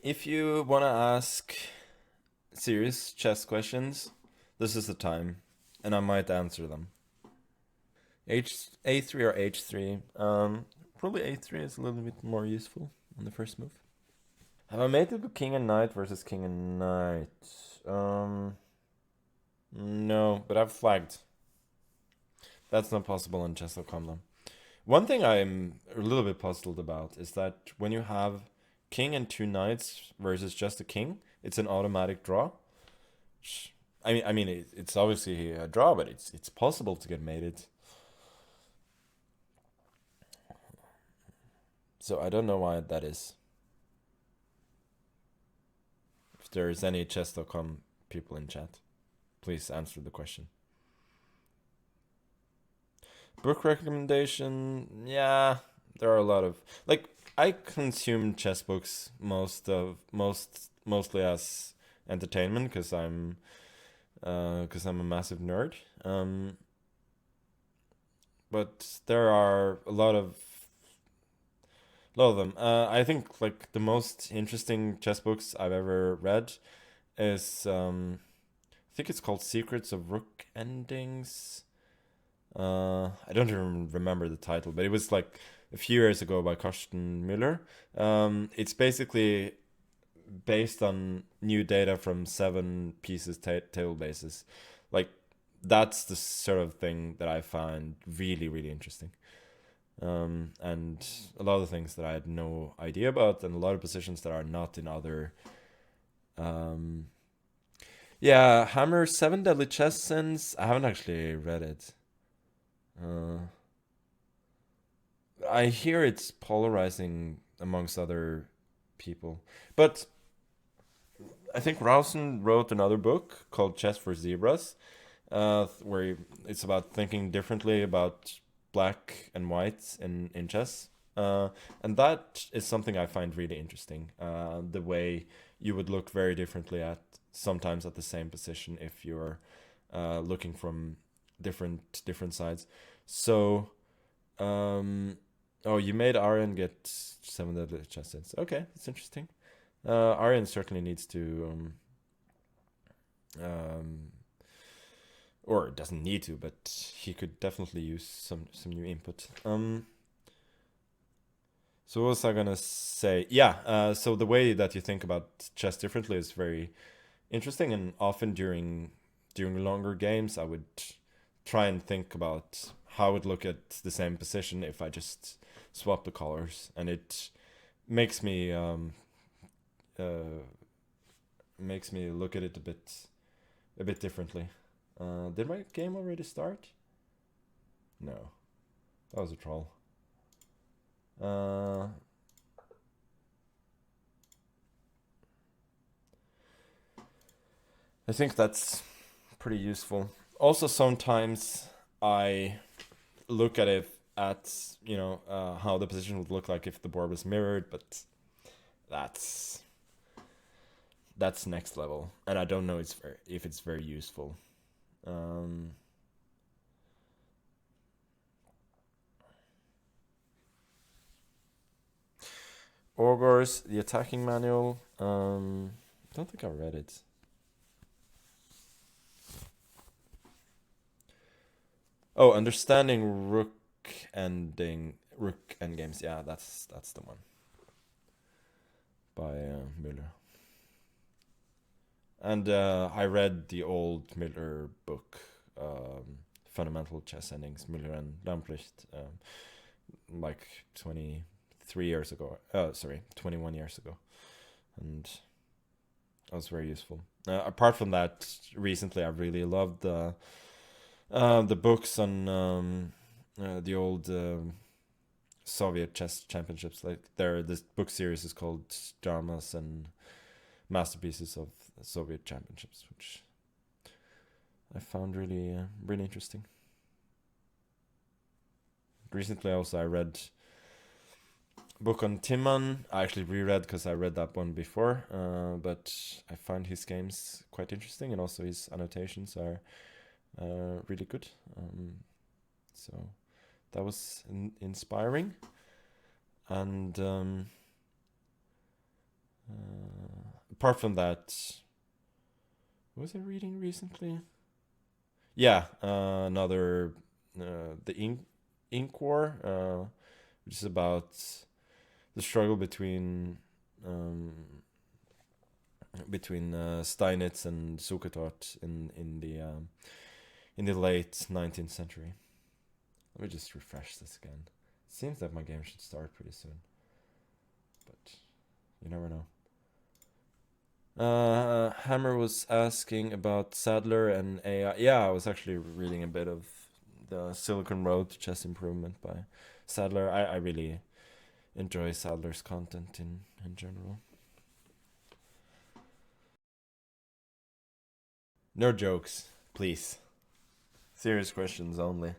If you want to ask serious chess questions, this is the time, and I might answer them. A3 or H3? Probably A3 is a little bit more useful on the first move. Have I made it with king and knight versus king and knight? No, but I've flagged. That's not possible on chess.com though. One thing I'm a little bit puzzled about is that when you have king and two knights versus just a king, it's an automatic draw. It's obviously a draw, but it's possible to get mated. So I don't know why that is. If there's any chess.com people in chat, please answer the question. Book recommendation, yeah, there are a lot of I consume chess books mostly as entertainment because I'm a massive nerd. But there are a lot of them. I think like the most interesting chess books I've ever read is I think it's called Secrets of Rook Endings. I don't even remember the title, but it was like a few years ago by Carsten Müller. It's basically based on new data from seven pieces table bases. Like that's the sort of thing that I find really really interesting. And a lot of things that I had no idea about, and a lot of positions that are not in other. Um, yeah, Hammer Seven Deadly Chess Sins. I haven't actually read it. Uh, I hear it's polarizing amongst other people, but I think Rausen wrote another book called Chess for Zebras, where it's about thinking differently about black and white in chess. And that is something I find really interesting. The way you would look very differently at sometimes at the same position if you're looking from different sides. So, oh, you made Aryan get seven deadly chess sets. Okay, that's interesting. Aryan certainly needs to um, or it doesn't need to, but he could definitely use some new input. So what was I gonna say? Yeah. So the way that you think about chess differently is very interesting, and often during longer games, I would try and think about how I would look at the same position if I just swap the colors, and it makes me um, uh, makes me look at it a bit differently. Did my game already start? No, that was a troll. Uh, I think that's pretty useful. Also, sometimes I look at it at how the position would look like if the board was mirrored, but that's that's next level, and I don't know if it's very useful. Um, Orgors, the attacking manual. I don't think I read it. Oh, understanding rook endgames. Yeah, that's the one by Müller. And I read the old Müller book, Fundamental Chess Endings, Müller and Lamprecht, like 23 years ago. Sorry, 21 years ago, and that was very useful. Apart from that, recently I really loved the books on the old Soviet chess championships. Like this book series is called Dramas and Masterpieces of Soviet Championships, which I found really interesting. Recently, also I read a book on Timman. I actually reread because I read that one before, but I find his games quite interesting, and also his annotations are really good. So that was inspiring, and apart from that, what was I reading recently? Yeah, another the Ink War, which is about the struggle um, between Steinitz and Suketot in the late 19th century. Let me just refresh this again. Seems that my game should start pretty soon, but you never know. Hammer was asking about Sadler and AI. Yeah, I was actually reading a bit of the Silicon Road to Chess Improvement by Sadler. I really enjoy Sadler's content in general. No jokes, please. Serious questions only.